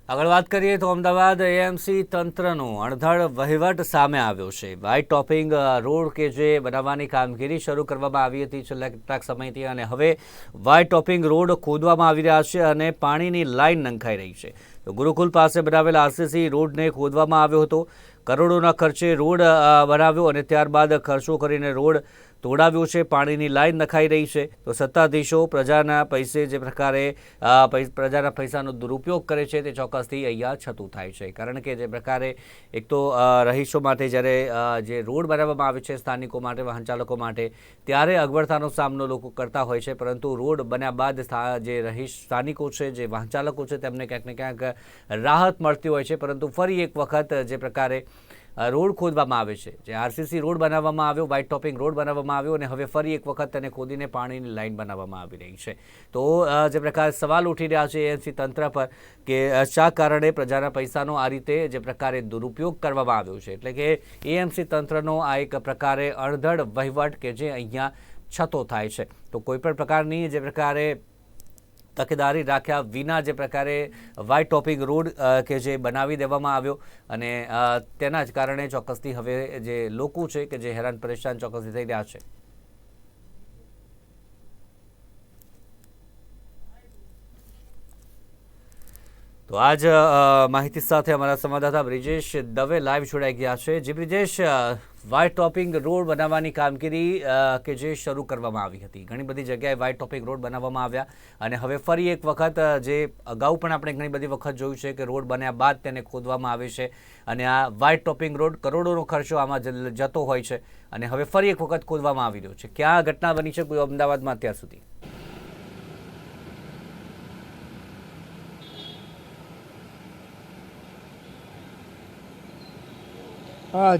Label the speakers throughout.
Speaker 1: આગળ વાત કરીએ તો અમદાવાદ એએમસી તંત્રનો અણધડ વહીવટ સામે આવ્યો છે। વ્હાઇટ ટોપિંગ રોડ કે જે બનાવવાની કામગીરી શરૂ કરવામાં આવી હતી છેલ્લા કેટલાક સમયથી, અને હવે વ્હાઇટ ટોપિંગ રોડ ખોદવામાં આવી રહ્યા છે અને પાણીની લાઇન નંખાઈ રહી છે। તો ગુરુકુલ પાસે બનાવેલ આરસીસી રોડને ખોદવામાં આવ્યો હતો। કરોડોના ખર્ચે રોડ બનાવ્યો અને ત્યારબાદ ખર્ચો કરીને રોડ તોડાવ્યો છે। પાણીની લાઇન નખાઈ રહી છે। તો સત્તાધીશો પ્રજાના પૈસે જે પ્રકારે પ્રજાના પૈસાનો દુરુપયોગ કરે છે તે ચોક્કસથી અહીંયા છતું થાય છે। કારણ કે જે પ્રકારે એક તો રહીશો માટે જ્યારે જે રોડ બનાવવામાં આવે છે સ્થાનિકો માટે, વાહન ચાલકો માટે, ત્યારે અગવડતાનો સામનો લોકો કરતા હોય છે, પરંતુ રોડ બન્યા બાદ જે સ્થાનિકો છે, જે વાહન ચાલકો છે, તેમને ક્યાંક ને ક્યાંક રાહત મળતી હોય છે। પરંતુ ફરી એક વખત જે પ્રકારે રોડ ખોદવામાં આવે છે, જે આરસીસી રોડ બનાવવામાં આવ્યો, વ્હાઇટ ટોપિંગ રોડ બનાવવામાં આવ્યો, અને હવે ફરી એક વખત તેને ખોદીને પાણીની લાઇન બનાવવામાં આવી રહી છે। તો જે પ્રકારે સવાલ ઉઠી રહ્યા છે એએમસી તંત્ર પર કે શા કારણે પ્રજાના પૈસાનો આ રીતે જે પ્રકારે દુરુપયોગ કરવામાં આવ્યો છે। એટલે કે એએમસી તંત્રનો આ એક પ્રકારે અણધડ વહીવટ કે જે અહીંયા છતો થાય છે। તો કોઈપણ પ્રકારની જે પ્રકારે તકેદારી રાખ્યા વિના જે પ્રકારે વ્હાઇટ ટોપિંગ રોડ કે જે બનાવી દેવામાં આવ્યો, અને તેના જ કારણે ચોક્કસથી હવે જે લોકો છે કે જે હેરાન પરેશાન ચોક્કસથી થઈ રહ્યા છે। તો આજ માહિતી સાથે અમારા સંવાદદાતા બ્રિજેશ દવે લાઈવ જોડાઈ ગયા છે। જે બ્રિજેશ, વ્હાઇટ ટોપિંગ રોડ બનાવવાની કામગીરી કે જે શરૂ કરવામાં આવી હતી, ઘણી બધી જગ્યાએ વ્હાઇટ ટોપિંગ રોડ બનાવવામાં આવ્યા, અને હવે ફરી એક વખત જે અગાઉ પણ આપણે ઘણી બધી વખત જોયું છે કે રોડ બન્યા બાદ તેને ખોદવામાં આવે છે, અને આ વ્હાઇટ ટોપિંગ રોડ કરોડોનો ખર્ચો આમાં જતો હોય છે, અને હવે ફરી એક વખત ખોદવામાં આવી રહ્યો છે। ક્યાં ઘટના બની છે કોઈ અમદાવાદમાં અત્યાર સુધી?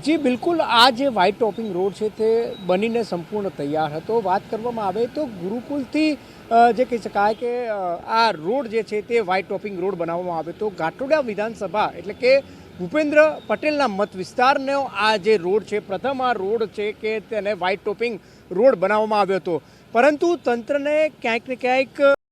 Speaker 2: જી બિલકુલ, આ જે વ્હાઇટ ટોપિંગ રોડ છે તે બનીને સંપૂર્ણ તૈયાર હતો। વાત કરવામાં આવે તો ગુરુકુલથી જે કહી શકાય કે આ રોડ જે છે તે વ્હાઇટ ટોપિંગ રોડ બનાવવામાં આવ્યો હતો। ઘાટોડિયા વિધાનસભા એટલે કે ભૂપેન્દ્ર પટેલના મત વિસ્તારનો આ જે રોડ છે, પ્રથમ આ રોડ છે કે તેને વ્હાઇટ ટોપિંગ રોડ બનાવવામાં આવ્યો હતો, પરંતુ તંત્રને ક્યાંક ને ક્યાંક